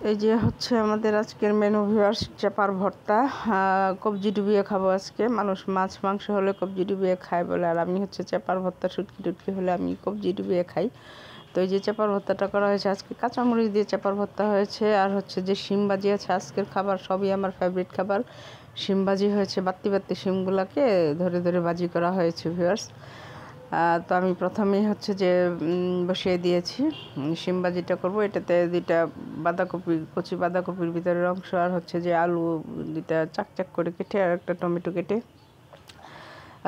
এই যে হচ্ছে আমাদের আজকের মেনু ভিউয়ার্স, চাপার ভর্তা, কবজি ডুবিয়ে খাবো আজকে। মানুষ মাছ মাংস হলে কবজি ডুবিয়ে খায় বলে, আর আমি হচ্ছে চাপার ভর্তা শুটকি টুটকি হলে আমি কবজি ডুবিয়ে খাই। তো এই যে চাপার ভর্তাটা করা হয়েছে আজকে, কাঁচামরিচ দিয়ে চাপার ভর্তা হয়েছে। আর হচ্ছে যে শিম ভাজি আছে, আজকের খাবার সবই আমার ফেভারিট খাবার। শিম ভাজি হয়েছে, বাত্তি বাত্তি শিমগুলোকে ধরে ধরে ভাজি করা হয়েছে ভিউয়ার্স। তো আমি প্রথমেই হচ্ছে যে বসিয়ে দিয়েছি শিম ভাজিটা করবো। এটাতে দুইটা বাঁধাকপি, কচি বাঁধাকপির ভিতরের অংশ, আর হচ্ছে যে আলু দুইটা চাকচাক করে কেটে, আর একটা টমেটো কেটে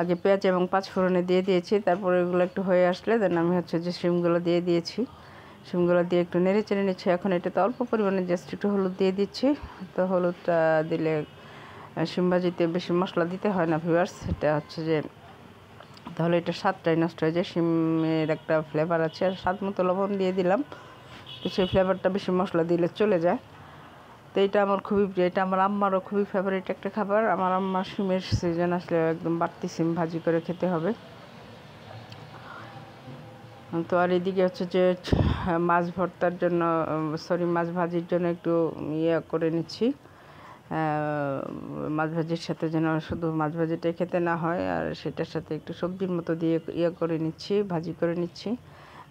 আগে পেঁয়াজ এবং পাঁচফোড়নে দিয়ে দিয়েছি। তারপরে এগুলো একটু হয়ে আসলে দেন আমি হচ্ছে যে শিমগুলো দিয়ে দিয়েছি। শিমগুলো দিয়ে একটু নেড়ে চেড়ে নিচ্ছি। এখন এটাতে অল্প পরিমাণে জাস্ট একটু হলুদ দিয়ে দিচ্ছি। তো হলুদটা দিলে শিম ভাজিতে বেশি মশলা দিতে হয় না ভিউয়ার্স। এটা হচ্ছে যে তাহলে এটা স্বাদটাই নষ্ট হয়ে যায়। শিমের একটা ফ্লেভার আছে, আর স্বাদ মতো লবণ দিয়ে দিলাম। তো সেই ফ্লেভারটা বেশি মশলা দিলে চলে যায়। তো এটা আমার খুবই প্রিয়, এটা আমার আম্মারও খুবই ফেভারিট একটা খাবার। আমার আম্মা শিমের সিজন আসলে একদম বাড়তি শিম ভাজি করে খেতে হবে। তো আর এদিকে হচ্ছে যে মাছ ভর্তার জন্য, মাছ ভাজির জন্য একটু করে নিচ্ছি। মাছ ভাজির সাথে যেন শুধু মাছ ভাজিটাই খেতে না হয়, আর সেটার সাথে একটু সবজির মতো দিয়ে করে নিচ্ছি, ভাজি করে নিচ্ছি।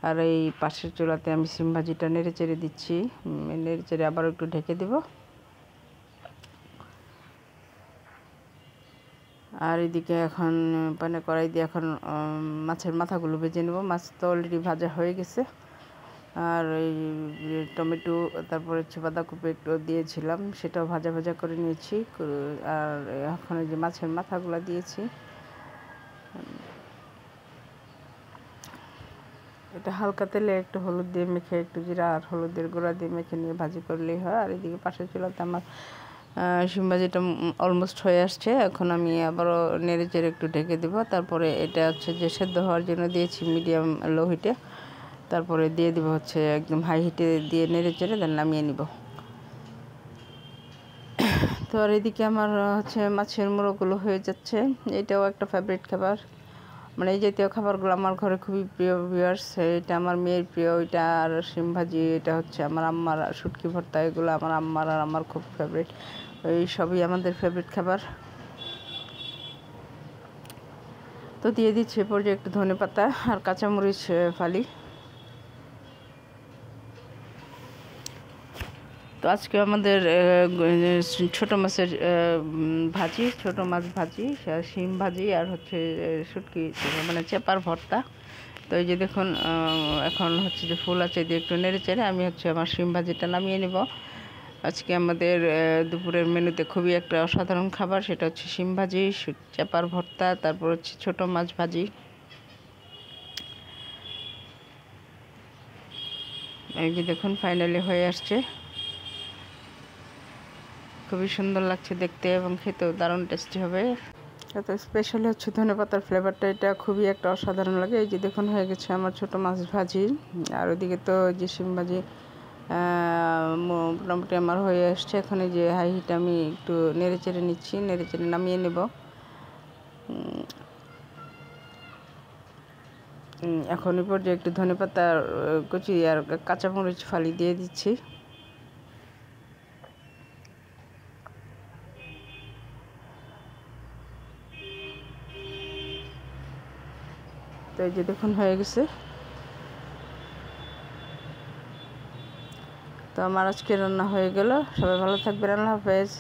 আর এই পাশের চুলাতে আমি শিম ভাজিটা নেড়ে চেড়ে দিচ্ছি, নেড়ে চেড়ে আবার একটু ঢেকে দেব। আর এদিকে এখন কড়াই দিয়ে এখন মাছের মাথাগুলো ভেজে নেব। মাছ তো অলরেডি ভাজা হয়ে গেছে। আর এই টমেটো, তারপরে হচ্ছে বাঁধাকপি একটু দিয়েছিলাম, সেটাও ভাজা ভাজা করে নিয়েছি। আর এখন এই যে মাছের মাথাগুলো দিয়েছি। এটা হালকা তেলে একটু হলুদ দিয়ে মেখে, একটু জিরা আর হলুদের গুঁড়া দিয়ে মেখে নিয়ে ভাজি করলেই হয়। আর এদিকে পাশের চুলাতে আমার শিম ভাজিটা অলমোস্ট হয়ে আসছে। এখন আমি আবারও নেড়ে চেড়ে একটু ঢেকে দেবো। তারপরে এটা হচ্ছে যে সেদ্ধ হওয়ার জন্য দিয়েছি মিডিয়াম লো হিটে। তারপরে দিয়ে দিব হচ্ছে একদম হাই হিটে দিয়ে নেড়ে চেড়ে দেন নামিয়ে নিব। তো আর এদিকে আমার হচ্ছে মাছের মুড়োগুলো হয়ে যাচ্ছে। এটাও একটা ফেভারিট খাবার, মানে এই জাতীয় খাবারগুলো আমার ঘরে খুবই প্রিয় ভিউয়ার্স। এটা আমার মেয়ের প্রিয়, এটা আর শিম ভাজি, এটা হচ্ছে আমার আম্মার শুটকি ভর্তা, এগুলো আমার আম্মার আর আমার খুব ফেভারিট। এই সবই আমাদের ফেভারিট খাবার। তো দিয়ে দিচ্ছি পর্যায়ে একটু ধনেপাতা আর কাঁচামরিচ ফালি। তো আজকে আমাদের ছোট মাছের ভাজি, ছোট মাছ ভাজি, শিম ভাজি, আর হচ্ছে শুটকি মানে চেপার ভর্তা। তো এই যে দেখুন, এখন হচ্ছে যে ফুল আছে দিয়ে একটু নেড়ে চেড়ে আমি হচ্ছে আমার শিম ভাজিটা নামিয়ে নেব। আজকে আমাদের দুপুরের মেনুতে খুবই একটা অসাধারণ খাবার, সেটা হচ্ছে শিম ভাজি, চেপার ভর্তা, তারপর হচ্ছে ছোট মাছ ভাজি। এই যে দেখুন ফাইনালি হয়ে আসছে, খুবই সুন্দর লাগছে দেখতে এবং খেতেও দারুণ টেস্টি হবে। এত স্পেশালি হচ্ছে ধনেপাতার ফ্লেভারটা, এটা খুবই একটা অসাধারণ লাগে। এই যে দেখুন হয়ে গেছে আমার ছোট মাছ ভাজি। আর ওইদিকে তো যে শিম ভাজি মোটামুটি আমার হয়ে আসছে। এখন এই যে হাই হিট আমি একটু নেড়ে চেড়ে নিচ্ছি, নেড়ে চেড়ে নামিয়ে নেব। এখন এই পর্যায়ে একটু ধনেপাতা কুচি আর কাঁচামরিচ ফালি দিয়ে দিচ্ছি। তো এই যে দেখুন হয়ে গেছে। তো আমার আজকে রান্না হয়ে গেল। সবাই ভালো থাকবেন, আল্লাহ হাফেজ।